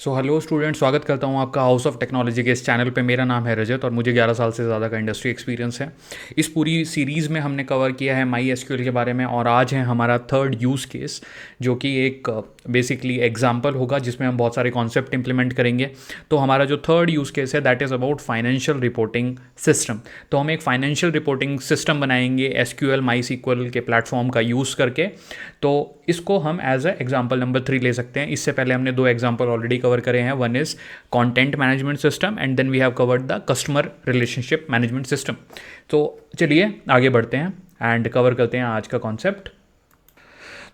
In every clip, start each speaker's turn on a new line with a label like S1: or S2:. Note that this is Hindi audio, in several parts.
S1: सो हेलो स्टूडेंट, स्वागत करता हूँ आपका हाउस ऑफ टेक्नोलॉजी के इस चैनल पे। मेरा नाम है रजत और मुझे 11 साल से ज़्यादा का इंडस्ट्री एक्सपीरियंस है। इस पूरी सीरीज़ में हमने कवर किया है माई एसक्यूएल के बारे में और आज है हमारा थर्ड यूज़ केस, जो कि एक बेसिकली एग्जाम्पल होगा जिसमें हम बहुत सारे कॉन्सेप्ट इंप्लीमेंट करेंगे। तो हमारा जो थर्ड यूज़ केस है that is about financial reporting system. तो हम एक फाइनेंशियल रिपोर्टिंग सिस्टम बनाएंगे एसक्यूएल माई सीक्वल के प्लेटफॉर्म का यूज़ करके। तो इसको हम एज ए एग्जाम्पल नंबर 3 ले सकते हैं। इससे पहले हमने 2 एग्जाम्पल ऑलरेडी कवर करे हैं। One is content management system and then we have covered the customer relationship management system. तो चलिए आगे बढ़ते हैं एंड कवर करते हैं आज का कॉन्सेप्ट।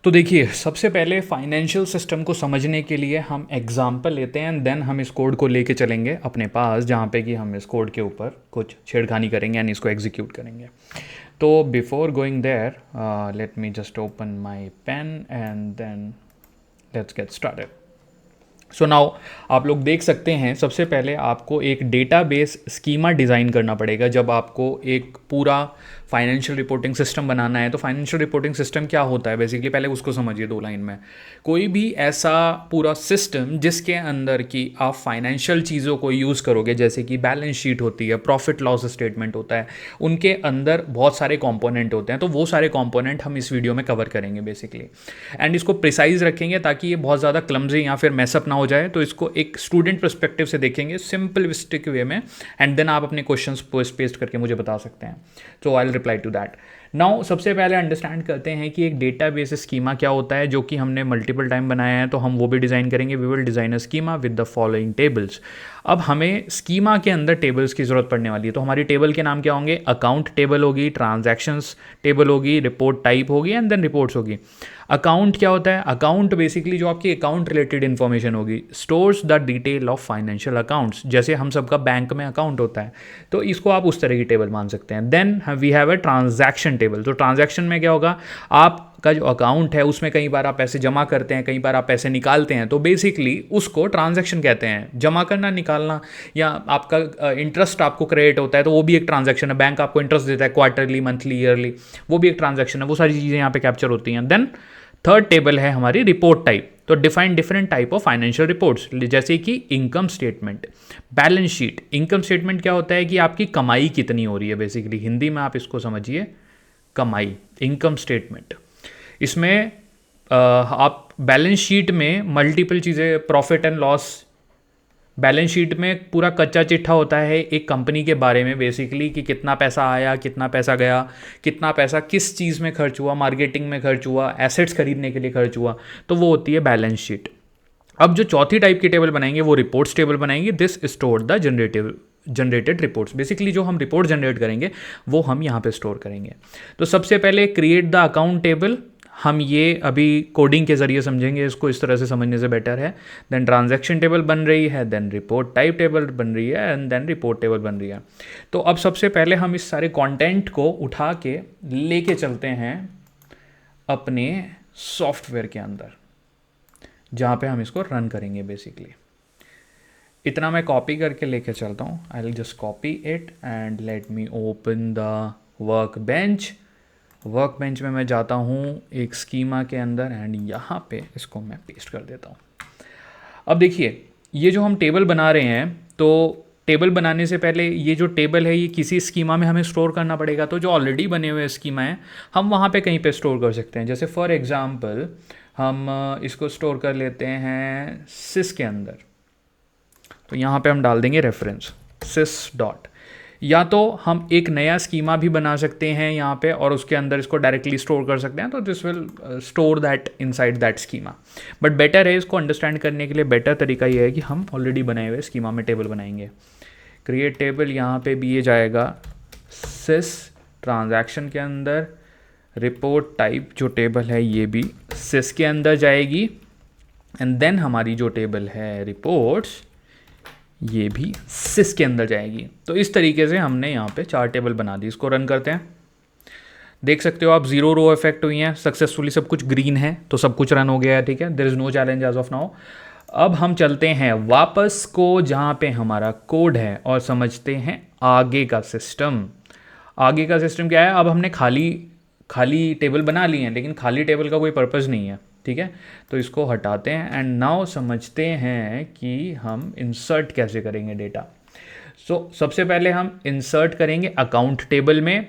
S1: तो देखिए, सबसे पहले फाइनेंशियल सिस्टम को समझने के लिए हम एग्जाम्पल लेते हैं एंड देन हम इस कोड को लेके चलेंगे अपने पास, जहाँ पे कि हम इस कोड के ऊपर कुछ छेड़खानी करेंगे एंड इसको एग्जीक्यूट करेंगे। तो before going there let me just open my pen and then let's get started. So now आप लोग देख सकते हैं, सबसे पहले आपको एक डेटाबेस स्कीमा डिज़ाइन करना पड़ेगा। जब आपको एक पूरा फाइनेंशियल रिपोर्टिंग सिस्टम बनाना है, तो फाइनेंशियल रिपोर्टिंग सिस्टम क्या होता है बेसिकली, पहले उसको समझिए 2 लाइन में। कोई भी ऐसा पूरा सिस्टम जिसके अंदर कि आप फाइनेंशियल चीज़ों को यूज़ करोगे, जैसे कि बैलेंस शीट होती है, प्रॉफिट लॉस स्टेटमेंट होता है, उनके अंदर बहुत सारे कंपोनेंट होते हैं। तो वो सारे कंपोनेंट हम इस वीडियो में कवर करेंगे बेसिकली, एंड इसको प्रिसाइज रखेंगे ताकि ये बहुत ज़्यादा क्लमजी या फिर मैसअप ना हो जाए। तो इसको एक स्टूडेंट पर्सपेक्टिव से देखेंगे सिंपलिस्टिक वे में, एंड देन आप अपने क्वेश्चंस पोस्ट पेस्ट करके मुझे बता सकते हैं। तो I will reply to that. Now सबसे पहले अंडरस्टैंड करते हैं कि एक डेटाबेस स्कीमा क्या होता है, जो कि हमने मल्टीपल टाइम बनाया है। तो हम वो भी डिज़ाइन करेंगे। We will design a schema with the following tables. अब हमें स्कीमा के अंदर टेबल्स की ज़रूरत पड़ने वाली है। तो हमारी टेबल के नाम क्या होंगे? अकाउंट टेबल होगी, ट्रांजैक्शंस टेबल होगी, रिपोर्ट टाइप होगी एंड देन रिपोर्ट्स होगी। अकाउंट क्या होता है? अकाउंट बेसिकली जो आपकी अकाउंट रिलेटेड इन्फॉर्मेशन होगी, stores the detail of financial accounts. जैसे हम सबका बैंक में अकाउंट होता है, तो इसको आप उस तरह की टेबल मान सकते हैं। Then we have a transaction table. तो ट्रांजैक्शन में क्या होगा? आपका जो अकाउंट है उसमें कई बार आप पैसे जमा करते हैं, कई बार आप पैसे निकालते हैं, तो बेसिकली उसको ट्रांजैक्शन कहते हैं। जमा करना, निकालना, या आपका इंटरेस्ट आपको क्रेडिट होता है तो वो भी एक ट्रांजैक्शन है। बैंक आपको इंटरेस्ट देता है क्वार्टरली, मंथली, ईयरली, वो भी एक ट्रांजैक्शन है। वो सारी चीज़ें यहाँ पे कैप्चर होती हैं। देन थर्ड टेबल है हमारी रिपोर्ट टाइप। तो define different type of financial reports, जैसे कि income statement, balance sheet. Income statement क्या होता है कि आपकी कमाई कितनी हो रही है, बेसिकली हिंदी में आप इसको समझिए कमाई, इनकम स्टेटमेंट। इसमें आप बैलेंस शीट में मल्टीपल चीज़ें, profit and loss, balance sheet में पूरा कच्चा चिट्ठा होता है एक कंपनी के बारे में बेसिकली, कि कितना पैसा आया, कितना पैसा गया, कितना पैसा किस चीज़ में खर्च हुआ, मार्केटिंग में खर्च हुआ, एसेट्स खरीदने के लिए खर्च हुआ। तो वो होती है बैलेंस शीट। अब जो चौथी टाइप की टेबल बनाएंगे वो रिपोर्ट्स टेबल बनाएंगे। This store the generated reports. Basically जो हम रिपोर्ट जनरेट करेंगे वो हम यहाँ पे स्टोर करेंगे। तो सबसे पहले क्रिएट द अकाउंट टेबल। हम ये अभी कोडिंग के जरिए समझेंगे, इसको इस तरह से समझने से बेटर है। देन ट्रांजैक्शन टेबल बन रही है, देन रिपोर्ट टाइप टेबल बन रही है एंड देन रिपोर्ट टेबल बन रही है। तो अब सबसे पहले हम इस सारे कंटेंट को उठा के लेके चलते हैं अपने सॉफ्टवेयर के अंदर, जहाँ पे हम इसको रन करेंगे बेसिकली। इतना मैं कॉपी करके लेके चलता हूँ। I will just copy it and let me open the work bench. Work bench में मैं जाता हूँ एक स्कीमा के अंदर एंड यहाँ पे इसको मैं पेस्ट कर देता हूँ। अब देखिए, ये जो हम टेबल बना रहे हैं, तो टेबल बनाने से पहले ये जो टेबल है ये किसी स्कीमा में हमें स्टोर करना पड़ेगा। तो जो ऑलरेडी बने हुए स्कीमा हैं हम वहाँ पे कहीं पे स्टोर कर सकते हैं। जैसे फॉर एग्जांपल हम इसको स्टोर कर लेते हैं सिस के अंदर। तो यहाँ पे हम डाल देंगे रेफरेंस सिस डॉट। या तो हम एक नया स्कीमा भी बना सकते हैं यहाँ पे और उसके अंदर इसको डायरेक्टली स्टोर कर सकते हैं। तो this will store that inside that schema. But better है, इसको अंडरस्टैंड करने के लिए बेटर तरीका ये है कि हम ऑलरेडी बनाए हुए स्कीमा में टेबल बनाएंगे। क्रिएट टेबल, यहाँ पे भी ये जाएगा सिस ट्रांजैक्शन के अंदर। रिपोर्ट टाइप जो टेबल है ये भी सिस के अंदर जाएगी एंड देन हमारी जो टेबल है रिपोर्ट्स, ये भी सिस के अंदर जाएगी। तो इस तरीके से हमने यहाँ पे 4 टेबल बना दी। इसको रन करते हैं। देख सकते हो आप 0 रो इफेक्ट हुई हैं सक्सेसफुली, सब कुछ ग्रीन है, तो सब कुछ रन हो गया है। ठीक है, there is no challenge as of now. अब हम चलते हैं वापस को जहाँ पे हमारा कोड है और समझते हैं आगे का सिस्टम। आगे का सिस्टम क्या है? अब हमने खाली टेबल बना ली है, लेकिन खाली टेबल का कोई पर्पज़ नहीं है। ठीक है, तो इसको हटाते हैं एंड नाउ समझते हैं कि हम इंसर्ट कैसे करेंगे डेटा। सबसे पहले हम इंसर्ट करेंगे अकाउंट टेबल में,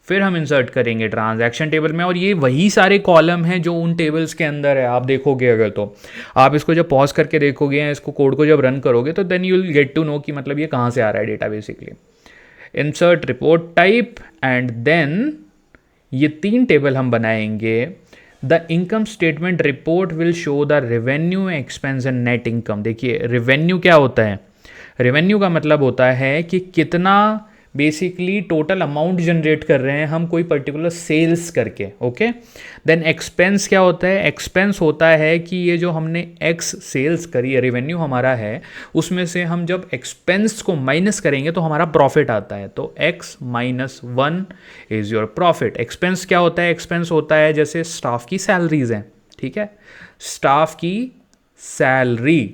S1: फिर हम इंसर्ट करेंगे ट्रांजैक्शन टेबल में, और ये वही सारे कॉलम हैं जो उन टेबल्स के अंदर है। आप देखोगे अगर तो आप इसको जब पॉज करके देखोगे या इसको कोड को जब रन करोगे तो then you will get to know कि मतलब ये कहाँ से आ रहा है data basically. Insert report type and then ये 3 टेबल हम बनाएंगे। The income statement report will show the revenue, expense and net income. देखिए रेवेन्यू क्या होता है, रेवेन्यू का मतलब होता है कि कितना बेसिकली टोटल अमाउंट जनरेट कर रहे हैं हम कोई पर्टिकुलर सेल्स करके, ओके। देन एक्सपेंस क्या होता है, एक्सपेंस होता है कि ये जो हमने एक्स सेल्स करी है, रेवेन्यू हमारा है, उसमें से हम जब एक्सपेंस को माइनस करेंगे तो हमारा प्रॉफिट आता है, तो x minus 1 is your profit. Expense क्या होता है, एक्सपेंस होता है जैसे स्टाफ की सैलरीज हैं, ठीक है, स्टाफ की सैलरी।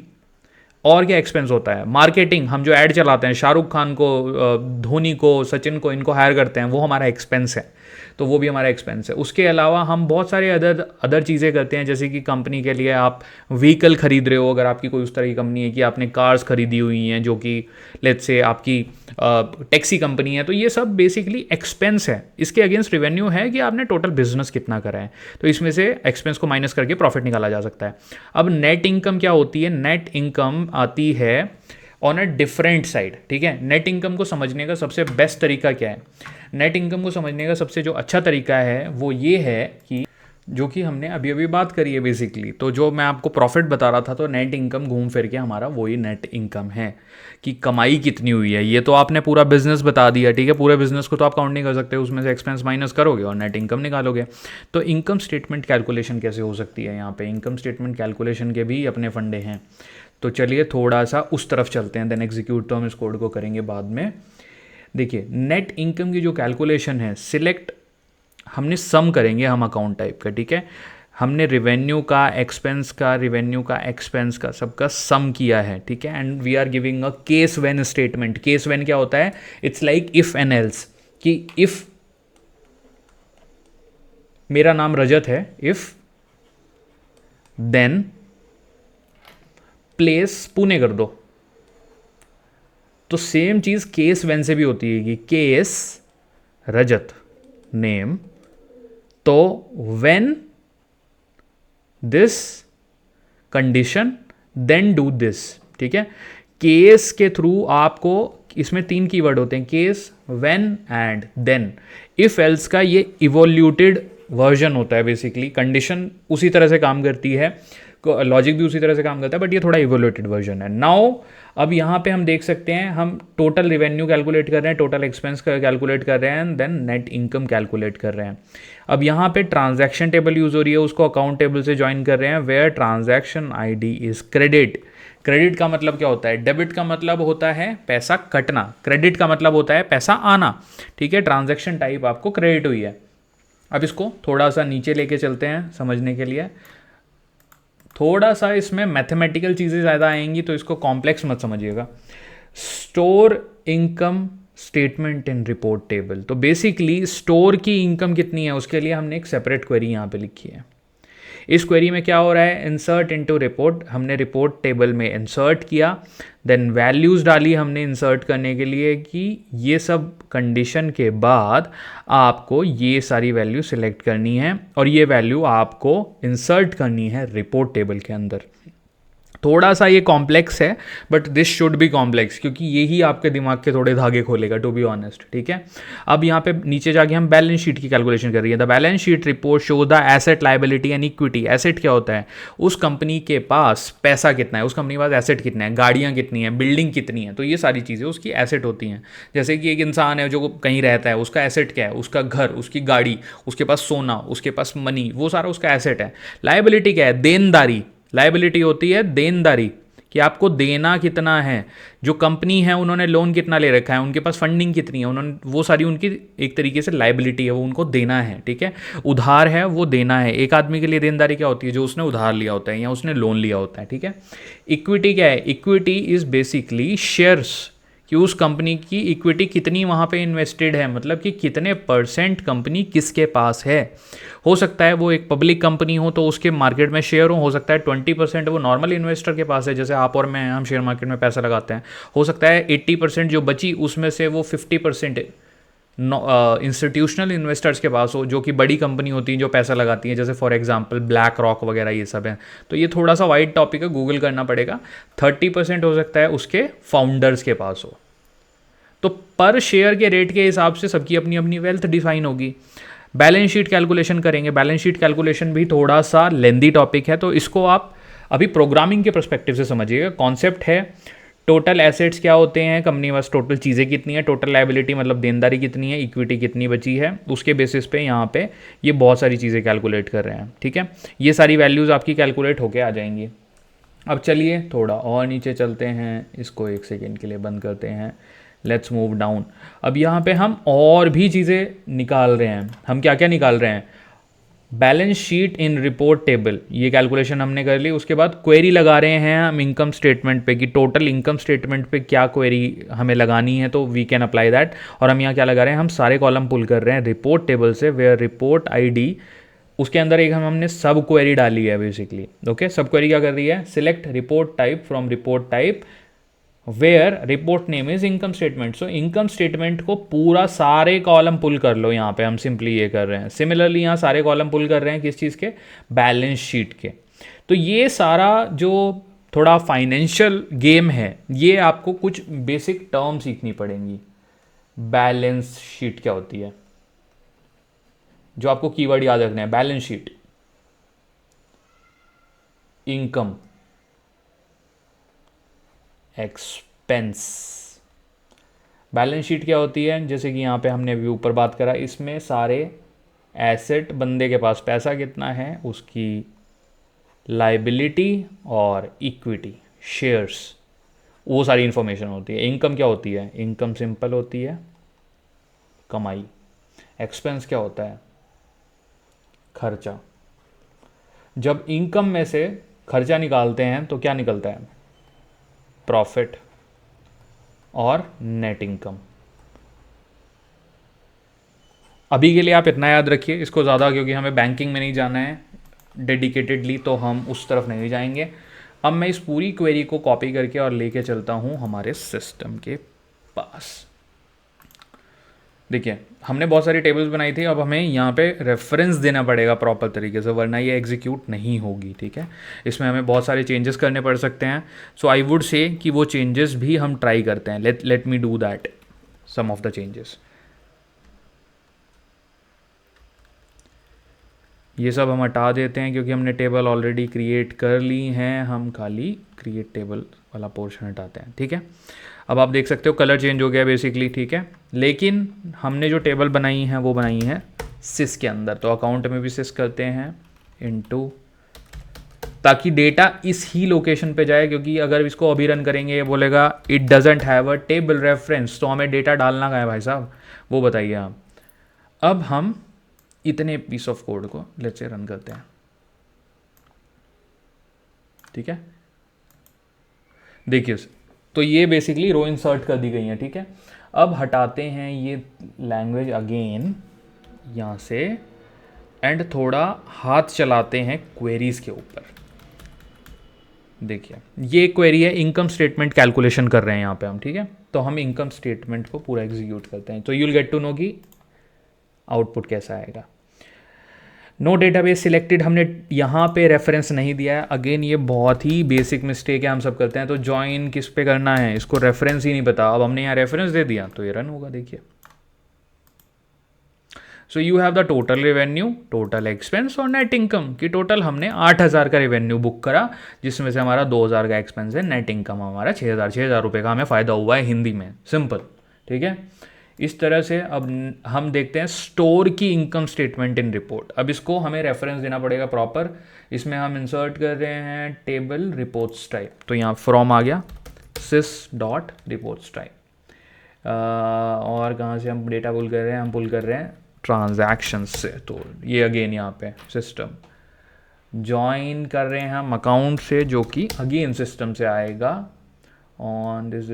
S1: और क्या एक्सपेंस होता है, मार्केटिंग, हम जो ऐड चलाते हैं, शाहरुख खान को, धोनी को, सचिन को, इनको हायर करते हैं, वो हमारा एक्सपेंस है, तो वो भी हमारा एक्सपेंस है। उसके अलावा हम बहुत सारे अदर चीज़ें करते हैं, जैसे कि कंपनी के लिए आप व्हीकल खरीद रहे हो, अगर आपकी कोई उस तरह की कंपनी है कि आपने कार्स खरीदी हुई हैं जो कि लेट्स से आपकी टैक्सी कंपनी है, तो ये सब बेसिकली एक्सपेंस है। इसके अगेंस्ट रेवेन्यू है कि आपने टोटल बिजनेस कितना करा है, तो इसमें से एक्सपेंस को माइनस करके प्रॉफिट निकाला जा सकता है। अब नेट इनकम क्या होती है, नेट इनकम आती है ऑन अ डिफरेंट साइड, ठीक है। नेट इनकम को समझने का सबसे बेस्ट तरीका क्या है, नेट इनकम को समझने का सबसे जो अच्छा तरीका है वो ये है कि जो कि हमने अभी अभी बात करी है बेसिकली, तो जो मैं आपको प्रॉफिट बता रहा था, तो नेट इनकम घूम फिर के हमारा वही नेट इनकम है कि कमाई कितनी हुई है। ये तो आपने पूरा बिजनेस बता दिया, ठीक है, पूरे बिजनेस को तो आप काउंट नहीं कर सकते, उसमें से एक्सपेंस माइनस करोगे और नेट इनकम निकालोगे। तो इनकम स्टेटमेंट कैलकुलेशन कैसे हो सकती है, यहाँ पे इनकम स्टेटमेंट कैलकुलेशन के भी अपने फंडे हैं, तो चलिए थोड़ा सा उस तरफ चलते हैं, देन एग्जीक्यूट तो हम इस कोड को करेंगे बाद में। देखिए नेट इनकम की जो कैलकुलेशन है, सिलेक्ट हमने सम करेंगे हम अकाउंट टाइप का, ठीक है, हमने रेवेन्यू का, एक्सपेंस का, रेवेन्यू का, एक्सपेंस का, सबका सम किया है, ठीक है, and we are giving a case when statement. Case when क्या होता है, it's like if and else, कि इफ मेरा नाम रजत है, इफ देन प्लेस पुणे कर दो, तो सेम चीज केस व्हेन से भी होती है कि केस रजत नेम, तो when this condition then do this, ठीक है। केस के थ्रू आपको, इसमें 3 कीवर्ड होते हैं, case, when and then. If else का ये इवोल्यूटेड वर्जन होता है, बेसिकली कंडीशन उसी तरह से काम करती है, लॉजिक भी उसी तरह से काम करता है, बट ये थोड़ा इवोल्यूटेड वर्जन है। नाउ अब यहाँ पे हम देख सकते हैं, हम टोटल रेवेन्यू कैलकुलेट कर रहे हैं, टोटल एक्सपेंस कैलकुलेट कर रहे हैं, देन नेट इनकम कैलकुलेट कर रहे हैं। अब यहाँ पे ट्रांजैक्शन टेबल यूज हो रही है, उसको अकाउंट टेबल से ज्वाइन कर रहे हैं, where transaction ID is credit. Credit का मतलब क्या होता है, डेबिट का मतलब होता है पैसा कटना, क्रेडिट का मतलब होता है पैसा आना, ठीक है। ट्रांजैक्शन टाइप आपको क्रेडिट हुई है। अब इसको थोड़ा सा नीचे लेके चलते हैं समझने के लिए, थोड़ा सा इसमें मैथमेटिकल चीज़ें ज़्यादा आएंगी, तो इसको कॉम्प्लेक्स मत समझिएगा। Store income statement in report table, तो बेसिकली स्टोर की इनकम कितनी है उसके लिए हमने एक सेपरेट क्वेरी यहाँ पे लिखी है। इस क्वेरी में क्या हो रहा है, इंसर्ट इनटू रिपोर्ट, हमने रिपोर्ट टेबल में इंसर्ट किया, देन वैल्यूज़ डाली हमने इंसर्ट करने के लिए कि ये सब कंडीशन के बाद आपको ये सारी वैल्यू सिलेक्ट करनी है और ये वैल्यू आपको इंसर्ट करनी है रिपोर्ट टेबल के अंदर। थोड़ा सा ये कॉम्प्लेक्स है, but this should be complex, क्योंकि यही आपके दिमाग के थोड़े धागे खोलेगा, टू बी ऑनेस्ट, ठीक है। अब यहाँ पे नीचे जाके हम बैलेंस शीट की कैलकुलेशन कर रही है। The balance sheet report show the asset, liability and equity. Asset क्या होता है, उस कंपनी के पास पैसा कितना है, उस कंपनी के पास एसेट कितना है, गाड़ियाँ कितनी हैं, बिल्डिंग कितनी है, तो ये सारी चीज़ें उसकी एसेट होती हैं। जैसे कि एक इंसान है जो कहीं रहता है, उसका एसेट क्या है, उसका घर, उसकी गाड़ी, उसके पास सोना, उसके पास मनी, वो सारा उसका एसेट है। लायबिलिटी क्या है, देनदारी, लायबिलिटी होती है देनदारी, कि आपको देना कितना है, जो कंपनी है उन्होंने लोन कितना ले रखा है, उनके पास फंडिंग कितनी है, उन्होंने, वो सारी उनकी एक तरीके से लायबिलिटी है, वो उनको देना है, ठीक है। उधार है, वो देना है। एक आदमी के लिए देनदारी क्या होती है, जो उसने उधार लिया होता है या उसने लोन लिया होता है, ठीक है। इक्विटी क्या है, इक्विटी इज बेसिकली शेयर्स, कि उस कंपनी की इक्विटी कितनी वहाँ पे इन्वेस्टेड है, मतलब कि कितने परसेंट कंपनी किसके पास है। हो सकता है वो एक पब्लिक कंपनी हो तो उसके मार्केट में शेयर हो सकता है 20% वो नॉर्मल इन्वेस्टर के पास है, जैसे आप और मैं हम शेयर मार्केट में पैसा लगाते हैं। हो सकता है 80% जो बची उसमें से वो 50% इंस्टीट्यूशनल इन्वेस्टर्स के पास हो, जो कि बड़ी कंपनी होती हैं जो पैसा लगाती हैं, जैसे फॉर एग्जांपल ब्लैक रॉक वगैरह ये सब है। तो ये थोड़ा सा वाइड टॉपिक है, गूगल करना पड़ेगा। 30% हो सकता है उसके फाउंडर्स के पास हो। तो पर शेयर के रेट के हिसाब से सबकी अपनी अपनी वेल्थ डिफाइन होगी। बैलेंस शीट कैलकुलेशन करेंगे। बैलेंस शीट कैलकुलेशन भी थोड़ा सा लेंदी टॉपिक है, तो इसको आप अभी प्रोग्रामिंग के पर्सपेक्टिव से समझिएगा। कॉन्सेप्ट है टोटल एसेट्स क्या होते हैं, कंपनी बस टोटल चीज़ें कितनी है, टोटल लायबिलिटी मतलब देनदारी कितनी है, इक्विटी कितनी बची है, उसके बेसिस पे यहाँ पे ये बहुत सारी चीज़ें कैलकुलेट कर रहे हैं। ठीक है, ये सारी वैल्यूज़ आपकी कैलकुलेट होके आ जाएंगी। अब चलिए थोड़ा और नीचे चलते हैं, इसको एक सेकेंड के लिए बंद करते हैं। Let's move down. अब यहाँ पे हम और भी चीज़ें निकाल रहे हैं। हम क्या क्या निकाल रहे हैं, balance sheet in report table, ये कैलकुलेशन हमने कर ली। उसके बाद क्वेरी लगा रहे हैं हम इनकम स्टेटमेंट पे कि टोटल इनकम स्टेटमेंट पे क्या क्वेरी हमें लगानी है, तो वी कैन अप्लाई दैट। और हम यहाँ क्या लगा रहे हैं, हम सारे कॉलम पुल कर रहे हैं रिपोर्ट टेबल से, वेयर रिपोर्ट आईडी, उसके अंदर एक हमने सब क्वेरी डाली है बेसिकली। ओके, सब क्वेरी क्या कर रही है, select report type from report type where report name is income statement. So income statement को पूरा सारे कॉलम पुल कर लो, यहाँ पे हम सिंपली ये कर रहे हैं। सिमिलरली यहाँ सारे कॉलम पुल कर रहे हैं किस चीज़ के, बैलेंस शीट के। तो ये सारा जो थोड़ा फाइनेंशियल गेम है, ये आपको कुछ बेसिक टर्म सीखनी पड़ेंगी। बैलेंस शीट क्या होती है, जो आपको कीवर्ड याद रखना है, balance sheet, income, expense. Balance sheet क्या होती है, जैसे कि यहाँ पे हमने अभी ऊपर बात करा, इसमें सारे एसेट, बंदे के पास पैसा कितना है, उसकी लाइबिलिटी और इक्विटी, शेयर्स, वो सारी इंफॉर्मेशन होती है। इनकम क्या होती है, इनकम सिंपल होती है, कमाई। एक्सपेंस क्या होता है, खर्चा। जब इनकम में से खर्चा निकालते हैं तो क्या निकलता है, प्रॉफिट और नेट इनकम। अभी के लिए आप इतना याद रखिए इसको ज़्यादा, क्योंकि हमें बैंकिंग में नहीं जाना है डेडिकेटेडली, तो हम उस तरफ नहीं जाएंगे। अब मैं इस पूरी क्वेरी को कॉपी करके और लेके चलता हूँ हमारे सिस्टम के पास। देखिए हमने बहुत सारी टेबल्स बनाई थी, अब हमें यहाँ पे रेफरेंस देना पड़ेगा प्रॉपर तरीके से, वरना ये एग्जीक्यूट नहीं होगी। ठीक है, इसमें हमें बहुत सारे चेंजेस करने पड़ सकते हैं। सो आई वुड से कि वो चेंजेस भी हम ट्राई करते हैं। Let me do that, some of the changes. ये सब हम हटा देते हैं क्योंकि हमने टेबल ऑलरेडी क्रिएट कर ली हैं, हम खाली क्रिएट टेबल वाला पोर्शन हटाते हैं। ठीक है, अब आप देख सकते हो कलर चेंज हो गया बेसिकली। ठीक है, लेकिन हमने जो टेबल बनाई है वो बनाई है सिस के अंदर, तो अकाउंट में भी सिस करते हैं इनटू, ताकि डेटा इस ही लोकेशन पे जाए। क्योंकि अगर इसको अभी रन करेंगे ये बोलेगा it doesn't have a table reference, तो हमें डेटा डालना कहाँ है भाई साहब, वो बताइए आप। अब हम इतने पीस ऑफ कोड को लेट्स से रन करते हैं। ठीक है, देखिए तो ये बेसिकली रो इंसर्ट कर दी गई है। ठीक है, अब हटाते हैं ये लैंग्वेज अगेन यहाँ से, एंड थोड़ा हाथ चलाते हैं क्वेरीज के ऊपर। देखिए ये क्वेरी है, इनकम स्टेटमेंट कैलकुलेशन कर रहे हैं यहाँ पे हम। ठीक है, तो हम इनकम स्टेटमेंट को पूरा एग्जीक्यूट करते हैं, तो you will get to know कि आउटपुट कैसा आएगा। नो डेटाबेस सिलेक्टेड, हमने यहाँ पे रेफरेंस नहीं दिया है। अगेन ये बहुत ही बेसिक मिस्टेक है, हम सब करते हैं। तो ज्वाइन किस पे करना है, इसको रेफरेंस ही नहीं पता। अब हमने यहाँ रेफरेंस दे दिया तो ये रन होगा। देखिए so you have the total revenue, total expense और नेट इनकम, की टोटल हमने 8,000 का रेवेन्यू बुक करा, जिसमें से हमारा 2,000 का एक्सपेंस है, नेट इनकम हमारा 6,000 रुपये का हमें फ़ायदा हुआ है, हिंदी में सिंपल। ठीक है, इस तरह से अब हम देखते हैं स्टोर की इनकम स्टेटमेंट इन रिपोर्ट। अब इसको हमें रेफरेंस देना पड़ेगा प्रॉपर। इसमें हम इंसर्ट कर रहे हैं टेबल रिपोर्ट्स टाइप, तो यहाँ फ्रॉम आ गया सिस डॉट रिपोर्ट्स टाइप। और कहाँ से हम डेटा पुल कर रहे हैं, हम पुल कर रहे हैं ट्रांजैक्शंस से। तो ये अगेन यहाँ पे सिस्टम ज्वाइन कर रहे हैं हम अकाउंट से, जो कि अगेन सिस्टम से आएगा, ऑन दिस,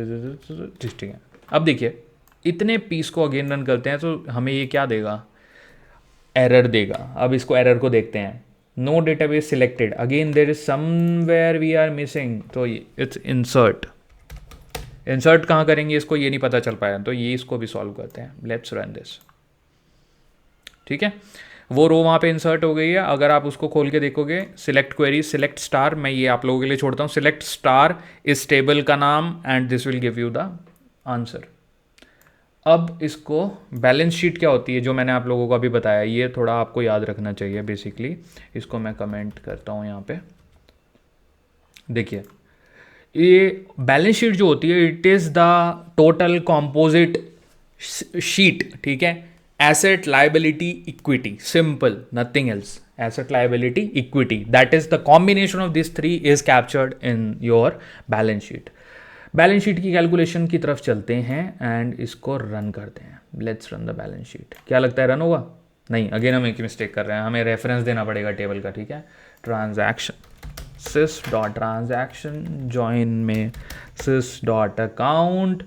S1: ठीक है। अब देखिए इतने पीस को अगेन रन करते हैं तो हमें ये क्या देगा, एरर देगा। अब इसको एरर को देखते हैं, no database selected, again there is somewhere we are missing, तो इट्स इंसर्ट। इंसर्ट कहाँ करेंगे इसको ये नहीं पता चल पाया, तो ये इसको भी सॉल्व करते हैं। लेट्स रन दिस, ठीक है। वो रो वहाँ पे इंसर्ट हो गई है। अगर आप उसको खोल के देखोगे, सिलेक्ट क्वेरी, सिलेक्ट स्टार, मैं ये आप लोगों के लिए छोड़ता हूँ, सिलेक्ट स्टार इस टेबल का नाम and this will give you the answer. अब इसको बैलेंस शीट क्या होती है जो मैंने आप लोगों को अभी बताया, ये थोड़ा आपको याद रखना चाहिए बेसिकली। इसको मैं कमेंट करता हूँ यहाँ पे, देखिए ये बैलेंस शीट जो होती है it is the total composite sheet, ठीक है। Asset liability equity, simple, nothing else. Asset liability equity, that is the combination of this three is captured in your balance sheet. Balance sheet की कैलकुलेशन की तरफ चलते हैं एंड इसको रन करते हैं। Let's run the balance sheet. क्या लगता है रन होगा? नहीं, अगेन हम एक मिस्टेक कर रहे हैं, हमें रेफरेंस देना पड़ेगा टेबल का, ठीक है। Transaction sys dot transaction, join में sys dot account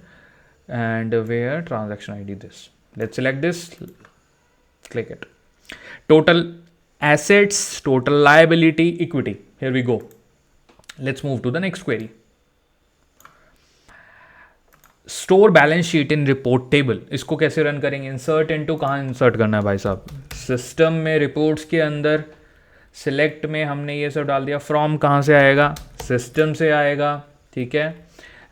S1: and where transaction ID this. Let's select this, click it. Total assets, total liability, equity. Here we go. Let's move to the next query. Store balance sheet in report table, इसको कैसे रन करेंगे? इंसर्ट इनटू, कहाँ इंसर्ट करना है भाई साहब? सिस्टम में रिपोर्ट्स के अंदर सिलेक्ट में हमने ये सब डाल दिया। फ्रॉम कहाँ से आएगा? सिस्टम से आएगा, ठीक है।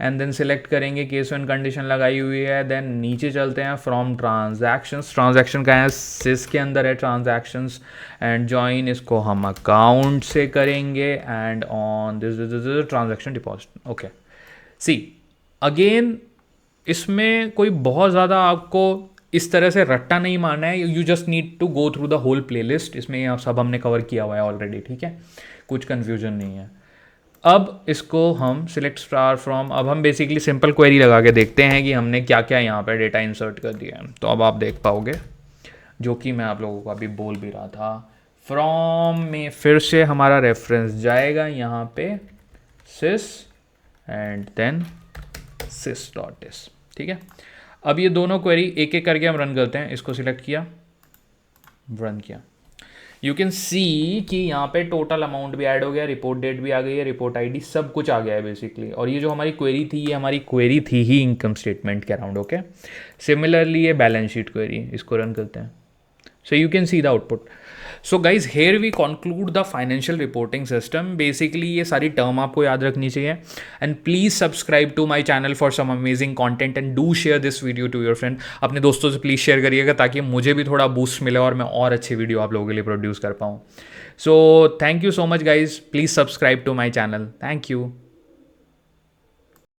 S1: एंड देन सिलेक्ट करेंगे, केस वन कंडीशन लगाई हुई है। देन नीचे चलते हैं, फ्रॉम ट्रांजैक्शंस, ट्रांजैक्शन का है सिस के अंदर है ट्रांजैक्शंस, एंड जॉइन इसको हम अकाउंट से करेंगे and on this transaction deposit. Okay, see again इसमें कोई बहुत ज़्यादा आपको इस तरह से रट्टा नहीं मारना है। You just need to go through the whole playlist, इसमें ये सब हमने कवर किया हुआ है ऑलरेडी, ठीक है। कुछ कन्फ्यूजन नहीं है। अब इसको हम सिलेक्ट स्टार फ्रॉम, अब हम बेसिकली सिंपल क्वेरी लगा के देखते हैं कि हमने क्या क्या यहाँ पे डेटा इंसर्ट कर दिया है। तो अब आप देख पाओगे, जो कि मैं आप लोगों को अभी बोल भी रहा था। फ्रॉम में फिर से हमारा रेफरेंस जाएगा यहाँ पे this and then this dot this, ठीक है। अब ये दोनों क्वेरी एक एक करके हम रन करते हैं। इसको सिलेक्ट किया, रन किया, यू कैन सी कि यहाँ पे टोटल अमाउंट भी ऐड हो गया, रिपोर्ट डेट भी आ गई है, रिपोर्ट आईडी, सब कुछ आ गया है बेसिकली। और ये जो हमारी क्वेरी थी, ये हमारी क्वेरी थी ही इनकम स्टेटमेंट के अराउंड, ओके। सिमिलरली ये बैलेंस शीट क्वेरी, इसको रन करते हैं। So you can see the output. So guys here we conclude the financial reporting system. Basically ये सारी टर्म आपको याद रखनी चाहिए। And please subscribe to my channel for some amazing content and do share this video to your friend. अपने दोस्तों से प्लीज़ शेयर करिएगा ताकि मुझे भी थोड़ा बूस्ट मिले और मैं और अच्छी वीडियो आप लोगों के लिए प्रोड्यूस कर पाऊँ। So thank you so much guys, please subscribe to my channel. Thank you.